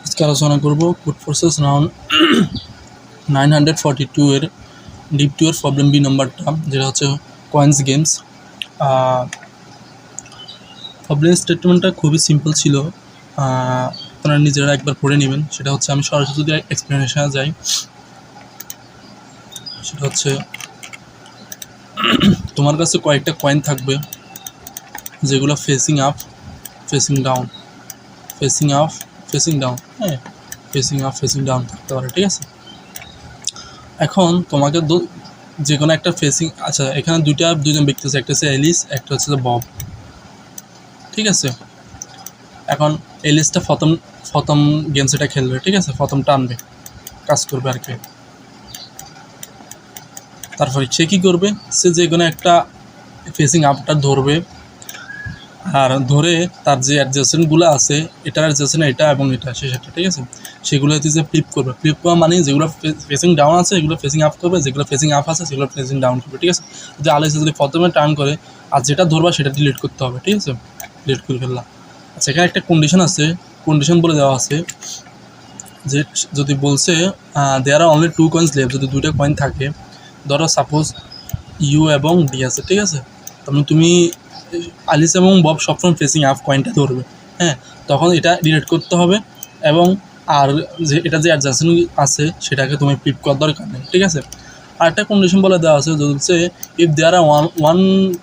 আজকে আলোচনা করব কোড ফোর্সেস রাউন্ড 942 এর ডিপ 2 এর প্রবলেম বি নাম্বারটা, যেটা হচ্ছে কয়েন্স গেমস। প্রবলেম স্টেটমেন্টটা খুবই সিম্পল ছিল, আপনারা নিজেরা একবার পড়ে নেবেন। সেটা হচ্ছে, আমি সরাসরি যদি এক্সপ্লেনেশনে যাই, সেটা হচ্ছে তোমার কাছে কয়েকটা কয়েন থাকবে যেগুলো facing up, facing down, facing up, facing down, হ্যাঁ, ফেসিং আপ, ফেসিং ডাউন থাকতে পারে, ঠিক আছে। এখন তোমাকে যে কোনো একটা ফেসিং, আচ্ছা এখানে দুজন ব্যক্তি আছে, একটা হচ্ছে এলিস, একটা হচ্ছে বব, ঠিক আছে। এখন এলিসটা প্রথম গেমস এটা খেলবে, ঠিক আছে, প্রথম টানবে, কাজ করবে আর কি। তারপরে সে কী করবে, সে যে কোনো একটা ফেসিং আপটা ধরবে, আর ধরে তার যে অ্যাডজাস্টমেন্টগুলো আছে, এটার অ্যাডজাস্টমেন্ট এটা এবং এটা শেষেরটা, ঠিক আছে, সেগুলো হচ্ছে যে ফ্লিপ করবে। ফ্লিপ করা মানে যেগুলো ফেসিং ডাউন আছে এগুলো ফেসিং আপ করবে, যেগুলো ফেসিং আপ আছে সেগুলো ফেসিং ডাউন করবে, ঠিক আছে। যদি আলাইসে যদি প্রথমে টার্ন করে আর যেটা ধরবা সেটা ডিলিট করতে হবে, ঠিক আছে, ডিলিট করে ফেললাম। আচ্ছা, এখানে একটা কন্ডিশন আছে, কন্ডিশন বলে দেওয়া আছে যে যদি বলছে দেয়ার আর অনলি 2 কয়েন্স লেফট, যদি 2টা কয়েন থাকে, ধরো সাপোজ ইউ এবং ডি আছে, ঠিক আছে, তারপরে তুমি আলিস এবং বব সবসময় ফেসিং আপ কয়েনটা ধরবে, হ্যাঁ, তখন এটা ডিলিট করতে হবে। এবং আর যে এটা যে অ্যাডজাস্টমেন্ট আছে সেটাকে তুমি ফ্লিপ করার দরকার নেই, ঠিক আছে। আর একটা কন্ডিশন বলে দেওয়া আছে, যদি হচ্ছে if there are one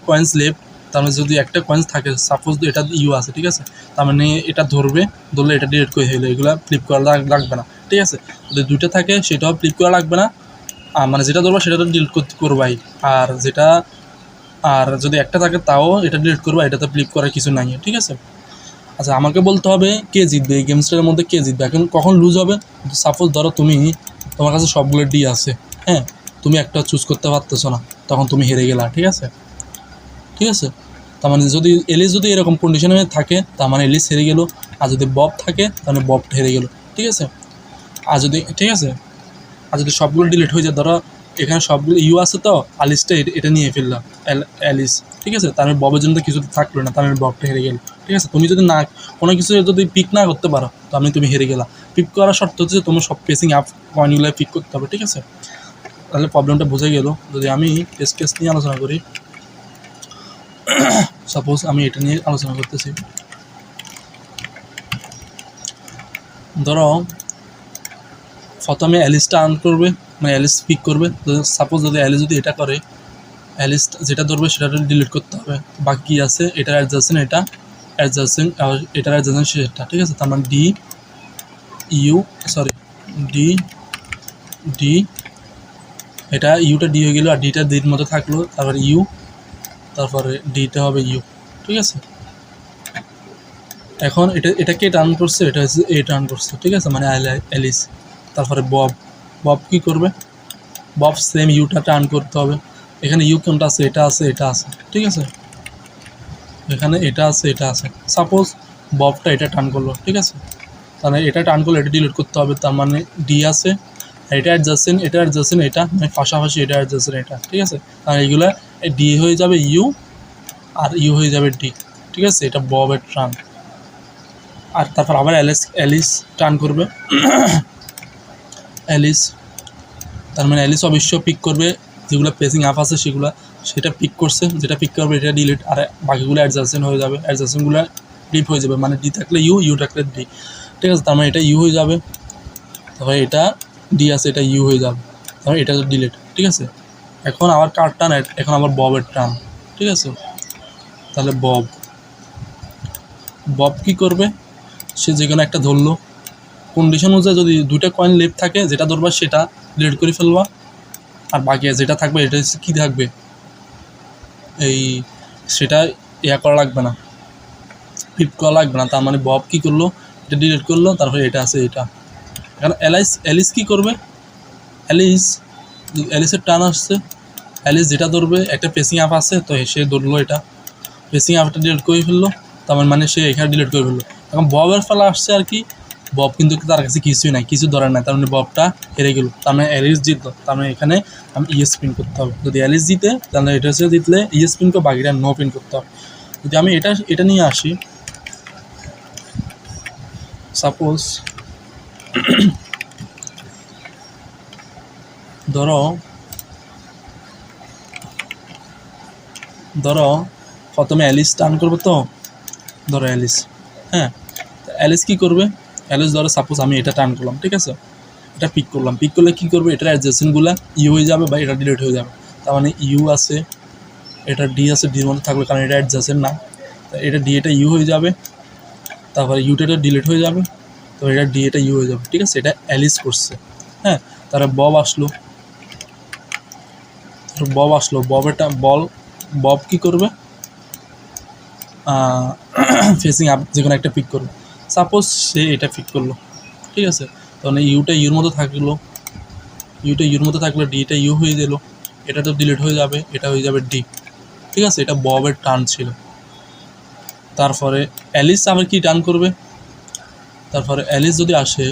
coins left, তার মানে যদি একটা কয়েন্স থাকে, সাপোজ এটা ইউ আছে, ঠিক আছে, তার মানে এটা ধরবে, ধরলে এটা ডিলিট করে ফেলে, এগুলো ফ্লিপ করা লাগবে না, ঠিক আছে। যদি 2টা থাকে সেটাও ফ্লিপ করা লাগবে না, মানে যেটা ধরবা সেটা তো ডিলিট করবাই, আর যদি একটা থাকে তাও এটা ডিলিট করবা, এটাতে ফ্লিপ করার কিছু নাই, ঠিক আছে। আচ্ছা, আমাকে বলতে হবে কে জিতবে এই গেমসটার মধ্যে, কে জিতবে। এখন কখন লুজ হবে, সাপোজ ধরো তোমার কাছে সবগুলো ডি আছে, হ্যাঁ, তুমি একটা চুজ করতে পারতেছো না, তখন তুমি হেরে গেলা, ঠিক আছে, ঠিক আছে। তার মানে যদি এলিস যদি এরকম কন্ডিশনে থাকে, তার মানে এলিস হেরে গেল। আর যদি বব থাকে তাহলে বব হেরে গেল, ঠিক আছে। আর যদি, ঠিক আছে, আর যদি সবগুলো ডিলিট হয়ে যায়, ধরো এখানে সবগুলো ইউ আছে, তো আলিসটা এটা নিয়ে ফেললাম, অ্যালিস, ঠিক আছে, তার মানে ববের জন্য কিছু থাকলো না, তার মানে ববটা হেরে গেল, ঠিক আছে। তুমি যদি না কোনো কিছু যদি পিক না করতে পারো, তার মানে তুমি হেরে গেলা। পিক করার শর্ত হচ্ছে তোমার সব ফেসিং আপ পয়েন্টগুলো পিক করতে হবে, ঠিক আছে। তাহলে প্রবলেমটা বোঝা গেল। যদি আমি টেস্ট কেস নিয়ে আলোচনা করি, সাপোজ আমি এটা নিয়ে আলোচনা করতেছি, ধরো প্রথমে অ্যালিসটা আর্ন করবে, মানে অ্যালিস পিক করবে। সাপোজ যদি অ্যালিস যদি এটা করে, অ্যালিস যেটা ধরবে সেটা ডিলিট করতে হবে, বাকি আছে এটার অ্যাডজাস্টমেন্ট, এটার অ্যাডজাস্টমেন্ট সেটা, ঠিক আছে। তার মানে ডি এটা ইউটা ডি হয়ে গেল, আর ডিটা ডির মতো থাকলো, তারপরে ইউ, তারপরে ডিটা হবে ইউ, ঠিক আছে। এখন এটাকে টার্ন করছে, এটা হচ্ছে এ টার্ন করছে, ঠিক আছে, মানে অ্যালিস। তারপরে বব কী করবে, বব সেম ইউটা টার্ন করতে হবে। এখানে ইউ কোনটা আছে, এটা আছে, এটা আছে, ঠিক আছে, এখানে এটা আছে, এটা আছে। সাপোজ ববটা এটা টার্ন করলো, ঠিক আছে, তাহলে এটা টার্ন করলে এটা ডিলিট করতে হবে, তার মানে ডি আছে, এটা অ্যাডজাস্টমেন্ট, এটা মানে পাশাপাশি এটা অ্যাডজাস্টমেন্ট, এটা, ঠিক আছে। আর এইগুলো ডি হয়ে যাবে ইউ, আর ইউ হয়ে যাবে ডি, ঠিক আছে। এটা ববের টার্ন। আর তারপর আবার অ্যালিস টার্ন করবে, অ্যালিস, তার মানে অ্যালিস অবশ্যই পিক করবে, যেগুলো পেসিং আপ আছে সেটা পিক করছে, যেটা পিক করবে এটা ডিলিট, আর বাকিগুলো অ্যাডজাস্টমেন্ট হয়ে যাবে, অ্যাডজাস্টমেন্টগুলো ডিপ হয়ে যাবে, মানে ডি থাকলে ইউ থাকলে ডি, ঠিক আছে। তার মানে এটা ইউ হয়ে যাবে, তারপরে এটা ডি আছে, এটা ইউ হয়ে যাবে, তারপরে এটা ডিলিট, ঠিক আছে। এখন আবার কার টার্ন, এখন আবার ববের টার্ন, ঠিক আছে। তাহলে বব কী করবে, সে যে কোনো একটা ধরলো, কন্ডিশন অনুযায়ী যদি 2টা কয়েন লেফট থাকে, যেটা ধরবা সেটা ডিলিট করে ফেলবা, আর বাকি যেটা থাকবে এটা কী থাকবে, সেটা করা লাগবে না, ফ্লিপ করা লাগবে না। তার মানে বব কী করলো, এটা ডিলিট করলো, তারপরে এটা আছে এটা। এখন অ্যালিস কী করবে, অ্যালিসের টার্ন আসছে, অ্যালিস যেটা ধরবে, একটা ফেসিং আপ আছে, তো সে ধরলো এটা, ফেসিং আপটা ডিলিট করে ফেললো, তার মানে সে এখানে ডিলিট করে ফেললো। এখন ববের ফেলা আসছে আর কি, বব কিন্তু তার কাছে কিছুই নাই, কিছু ধরার নাই, তার মানে ববটা হেরে গেল, তার মানে অ্যালিস জিতলো। তার মানে এখানে আমি ইএস পিন করতে হবে, যদি অ্যালিস জিতে তাহলে এটা হচ্ছে জিতলে ইএস পিন করে, বাকিটা নো পিন করতে হবে। যদি আমি এটা নিয়ে আসি, সাপোজ ধরো প্রথমে অ্যালিস টার্ন করবো, তো ধরো অ্যালিস, হ্যাঁ অ্যালিস কী করবে, অ্যালিস ধরো সাপোজ আমি এটা টার্ন করলাম, ঠিক আছে, এটা পিক করলাম, পিক করলে কী করবে, এটার অ্যাডজাসেন্টগুলো ইউ হয়ে যাবে বা এটা ডিলিট হয়ে যাবে। তার মানে ইউ আছে, এটা ডি আছে, ডির মধ্যে থাকবে কারণ এটা অ্যাডজাসেন্ট না, এটা ডি এটা ইউ হয়ে যাবে, তারপরে ইউটা ডিলিট হয়ে যাবে, তো এটা ডি এটা ইউ হয়ে যাবে, ঠিক আছে, এটা অ্যালিস করছে। হ্যাঁ, তারপরে বব আসলো, বব কী করবে, ফেসিং আপ যে কোনো একটা পিক করবে, সাপোজ সে এটা পিক করলো, ঠিক আছে, তখন ইউটা ইউর মতো থাকলো, ডিটা ইউ হয়ে গেলো, এটা তো ডিলিট হয়ে যাবে, এটা হয়ে যাবে ডি, ঠিক আছে, এটা ববের টার্ন ছিল। তারপরে অ্যালিস আবার কি টার্ন করবে, তারপরে অ্যালিস যদি আসে,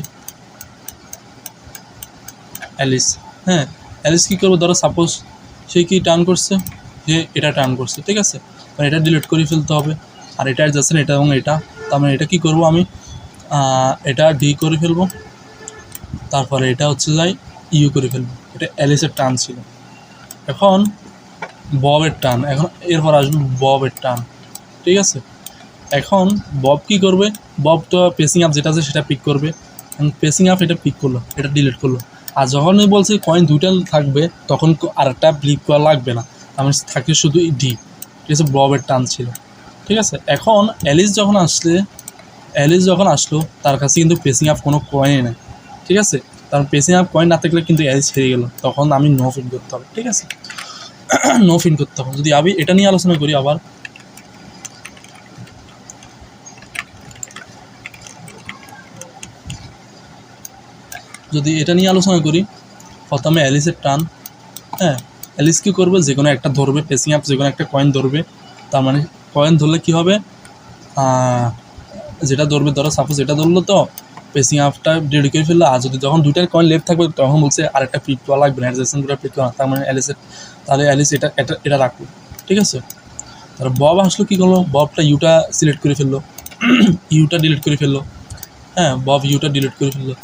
অ্যালিস, হ্যাঁ অ্যালিস কী করবে, ধরো সাপোজ সে কি টার্ন করছে, সে এটা টার্ন করছে, ঠিক আছে, মানে এটা ডিলিট করে ফেলতে হবে, আর এটা যাচ্ছে না, এটা এবং এটা, তার মানে এটা কী করবো আমি, এটা ডি করে ফেলবো, তারপরে এটা হচ্ছে যাই ইউ করে ফেলবো, এটা অ্যালিসের টার্ন ছিল। এখন ববের টার্ন, এখন এরপর আসবে ববের টার্ন, ঠিক আছে, এখন বব কী করবে, বব তো পেসিং আপ যেটা আছে সেটা পিক করবে, পেসিং আপ এটা পিক করলো, এটা ডিলিট করলো, আর যখনই বলছে কয়েন দুইটা থাকবে তখন আরেকটা ক্লিক করা লাগবে না, আমি থাকে শুধু ডি, ঠিক আছে, ববের টার্ন ছিল, ঠিক আছে। এখন অ্যালিস যখন আসলো তার কাছে কিন্তু পেসিং আপ কোনো কয়েনই নেই, ঠিক আছে, তার পেসিং আপ কয়েন না থাকলে কিন্তু অ্যালিস হেরে গেল, তখন আমি নো ফিন করতে হবে, ঠিক আছে, নো ফিন করতে হবে। যদি আমি এটা নিয়ে আলোচনা করি, আবার যদি এটা নিয়ে আলোচনা করি, প্রথমে অ্যালিসের টার্ন, হ্যাঁ অ্যালিস কী করবে, যে কোনো একটা ধরবে, পেসিং আপ যে কোনো একটা কয়েন ধরবে, তার মানে কয়েন ধরলে কী হবে, যেটা ধরবে, ধরো সাপোজ এটা ধরলো, তো পেসিং আপটা ডিলিট করে ফেললো, আর যদি যখন দুইটার কয়েন লেফট থাকবে তখন বলছে আরেকটা পিক করা লাগবে না, অ্যাডজাসেন্টগুলো পিক করা, তার মানে অ্যালিস এটা রাখলো, ঠিক আছে। তারপর বব আসলো, কী করলো, ববটা ইউটা সিলেক্ট করে ফেললো, ইউটা ডিলিট করে ফেললো, হ্যাঁ বব ইউটা ডিলিট করে ফেললো,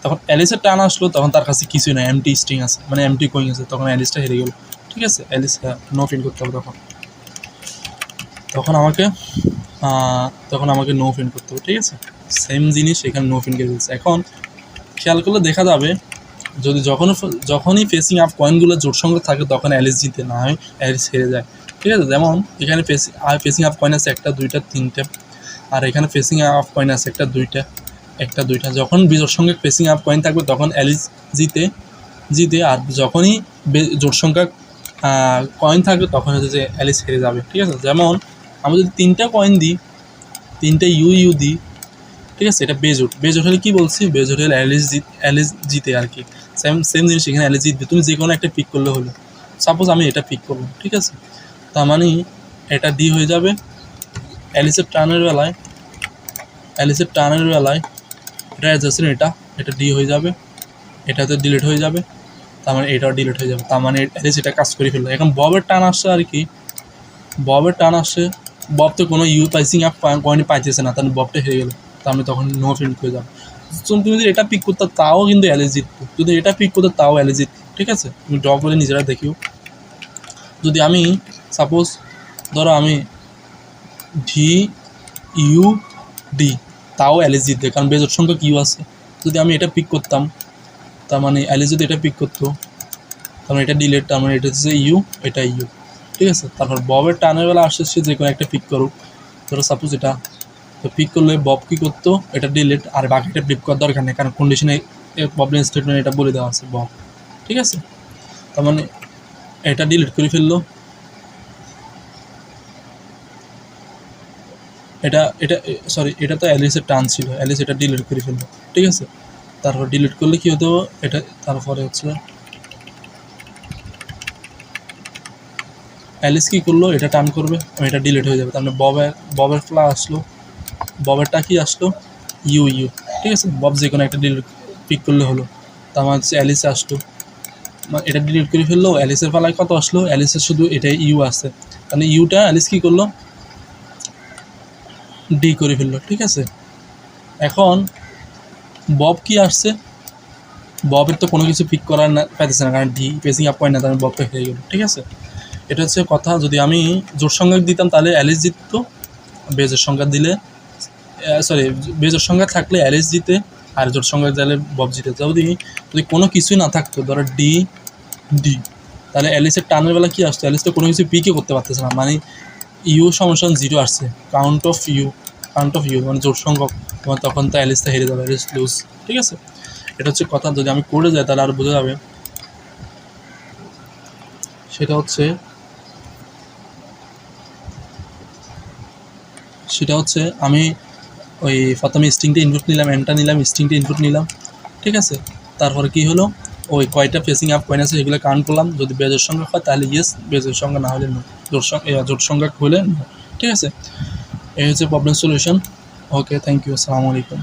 তখন অ্যালিসের টার্ন আসলো, তখন তার কাছে কিছুই না, এমটি স্ট্রিং আছে, মানে এমটি কয়েন আছে, তখন অ্যালিসটা হেরে গেল, ঠিক আছে, অ্যালিস নো ফিন করতে হবে, তখন আমাকে নো ফিন করতে হবে, ঠিক আছে, সেম জিনিস এখানে নো ফিন করে দিচ্ছে। এখন খেয়াল করলে দেখা যাবে, যদি যখনই ফেসিং আপ কয়েনগুলো জোট সঙ্গে থাকে তখন অ্যালিস জিতে, না হয় অ্যালিস হেরে যায়, ঠিক আছে। যেমন এখানে ফেসিং আপ কয়েন আছে একটা, দুইটা, তিনটে, আর এখানে ফেসিং আপ কয়েন আছে একটা, দুইটা, যখন জোট সঙ্গে ফেসিং আপ কয়েন থাকবে তখন অ্যালিস জিতে, আর যখনই জোট সংখ্যা কয়েন থাকবে তখন হচ্ছে যে অ্যালিস হেরে যাবে, ঠিক আছে। যেমন আমি যদি তিনটা কয়েন দিই, তিনটে ইউ দিই, ঠিক আছে, এটা বেজোট হলে কী বলছি, বেজোট হলে অ্যালিস জিতে আর কি, সেম জিনিস এখানে অ্যালিস জিতবে, তুমি যে কোনো একটা পিক করলে হলো, সাপোজ আমি এটা পিক করলাম, ঠিক আছে, তার মানে এটা ডি হয়ে যাবে, অ্যালিসের টার্নের বেলায় এটা অ্যাডজাসেন্ট, এটা ডি হয়ে যাবে, এটাতে ডিলিট হয়ে যাবে, তার মানে এটাও ডিলিট হয়ে যাবে, তার মানে অ্যালিস এটা কাজ করে ফেললো। এখন ববের টার্ন আসছে আর কি, বব তো কোনো পেসিং আপ কয়েনই পাইতেছে না, তাহলে ববটা হেরে গেলো, তার মানে তখন নো ফিল্ড হয়ে যাবে। তুমি যদি এটা পিক করতে তাও কিন্তু অ্যালিস জিতবো, যদি এটা পিক করতে তাও অ্যালিস জিতবো, ঠিক আছে, তুমি ড্র করে নিজেরা দেখিও। যদি আমি সাপোজ ধরো আমি ডি ইউ ডি, তাও অ্যালিস জিতবে, কারণ বেজোট সংখ্যক ইউ আছে। যদি আমি এটা পিক করতাম, তার মানে অ্যালিস যদি এটা পিক করতো, তার মানে এটা ডিলেট, তার মানে এটা হচ্ছে ইউ, এটা ইউ, ঠিক আছে। তারপর ববের টার্নের বেলা আসছে, সে যে কোনো একটা পিক করুক, ধরো সাপোজ এটা, তো পিক করলে বব কী করতো, এটা ডিলিট, আর বাকিটা ফ্লিপ করার দরকার নেই, কারণ কন্ডিশনে প্রবলেম স্টেটমেন্ট এটা বলে দেওয়া আছে বব, ঠিক আছে। তার মানে এটা ডিলিট করে ফেললো, এটা তো অ্যালিসের টার্ন ছিল, অ্যালিস এটা ডিলিট করে ফেললো, ঠিক আছে। তারপর ডিলিট করলে কী হতো, এটা তারপরে হচ্ছে অ্যালিস কী করলো, এটা টার্ন করবে, এটা ডিলিট হয়ে যাবে, তার মানে ববের ফ্লা আসলো, ববেরটা কি আসলো, ইউ, ঠিক আছে, বব যে কোনো একটা ডিলিট পিক করলে হলো, তার মানে হচ্ছে অ্যালিসে আসলো, এটা ডিলিট করে ফেললো, অ্যালিসের ফলায় কত আসলো, অ্যালিসের শুধু এটাই ইউ আছে, তাহলে ইউটা অ্যালিস কী করলো, ডি করে ফেললো, ঠিক আছে। এখন বব কি আসছে, ববের তো কোনো কিছু পিক করার না পাইতেছে না, কারণ ডি ফেসিং আপ পয়েন্ট না, তাহলে ববটা হেরে গেল। ঠিক আছে, এটা হচ্ছে কথা। যদি আমি জোট সংখ্যা দিতাম তাহলে অ্যালিস জিততো, বেজোর সংখ্যা দিলে সরি বেজোর সংখ্যা থাকলে অ্যালিস জিতে, আর জোট সংখ্যা দিলে বব জিতে। যদি যদি কোনো কিছুই না থাকতো, ধরো ডি ডি, তাহলে অ্যালিসের টানের বেলা কী আসতো, অ্যালিস তো কোনো কিছু পিকে করতে পারতেছে না, মানে ইউ সমস্যা 0 আসছে, কাউন্ট অফ ইউ মানে জোট সংখ্যক, তোমার তখন তো অ্যালিসটা হেরে যাবে, অ্যালিস লুজ। ঠিক আছে, এটা হচ্ছে কথা। যদি আমি করে যাই তাহলে আর বোঝা যাবে। সেটা হচ্ছে আমি ওই প্রথমে স্ট্রিংটা ইনপুট নিলাম, এনটা নিলাম, স্ট্রিংটা ইনপুট নিলাম। ঠিক আছে, তারপরে কি হলো, ওই কয়টা ফেসিং আপ কয়েন আছে সেগুলো কাউন্ট করলাম, যদি বেজোর সংখ্যা হয় তাহলে ইয়েস, বেজোর সংখ্যা না হলে নো, জোট সংখ্যা হলে নো। ঠিক আছে, এই হচ্ছে problem solution. Okay, thank you, আসসালামু আলাইকুম।